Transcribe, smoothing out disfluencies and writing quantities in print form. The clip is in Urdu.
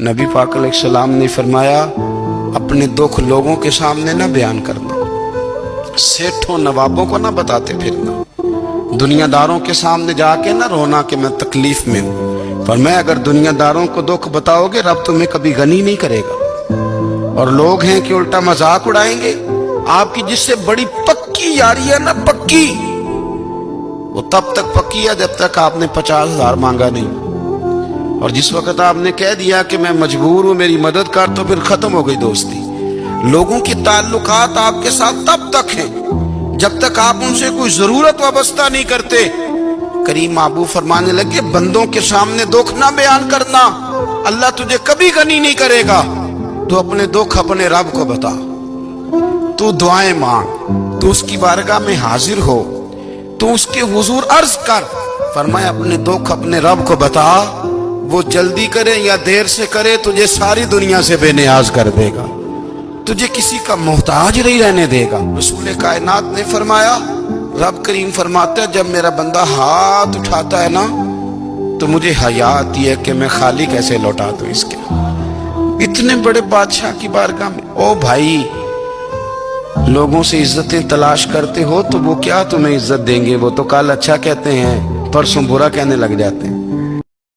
نبی پاک علیہ السلام نے فرمایا اپنے دکھ لوگوں کے سامنے نہ بیان کرنا، سیٹھوں نوابوں کو نہ بتاتے پھرنا، دنیا داروں کے سامنے جا کے نہ رونا کہ میں تکلیف میں ہوں۔ فرمایا اگر دنیا داروں کو دکھ بتاؤ گے رب تمہیں کبھی غنی نہیں کرے گا، اور لوگ ہیں کہ الٹا مذاق اڑائیں گے۔ آپ کی جس سے بڑی پکی یاری ہے نا، پکی، وہ تب تک پکی ہے جب تک آپ نے 50,000 مانگا نہیں، اور جس وقت آپ نے کہہ دیا کہ میں مجبور ہوں میری مدد کر، تو پھر ختم ہو گئی دوستی۔ لوگوں کی تعلقات آپ کے ساتھ تب تک ہیں جب تک آپ ان سے کوئی ضرورت وابستہ نہیں کرتے۔ کریم محبوب فرمانے لگے بندوں کے سامنے دکھ نہ بیان کرنا، اللہ تجھے کبھی غنی نہیں کرے گا۔ تو اپنے دکھ اپنے رب کو بتا، تو دعائیں مانگ، تو اس کی بارگاہ میں حاضر ہو، تو اس کے حضور عرض کر۔ فرمایا اپنے دکھ اپنے رب کو بتا، وہ جلدی کرے یا دیر سے کرے تجھے ساری دنیا سے بے نیاز کر دے گا، تجھے کسی کا محتاج نہیں رہنے دے گا۔ رسول کائنات نے فرمایا، رب کریم فرماتا ہے جب میرا بندہ ہاتھ اٹھاتا ہے نا تو مجھے حیا آتی ہے کہ میں خالی کیسے لوٹا دوں اس کے۔ اتنے بڑے بادشاہ کی بارگاہ میں، او بھائی لوگوں سے عزتیں تلاش کرتے ہو تو وہ کیا تمہیں عزت دیں گے؟ وہ تو کل اچھا کہتے ہیں پرسوں برا کہنے لگ جاتے ہیں۔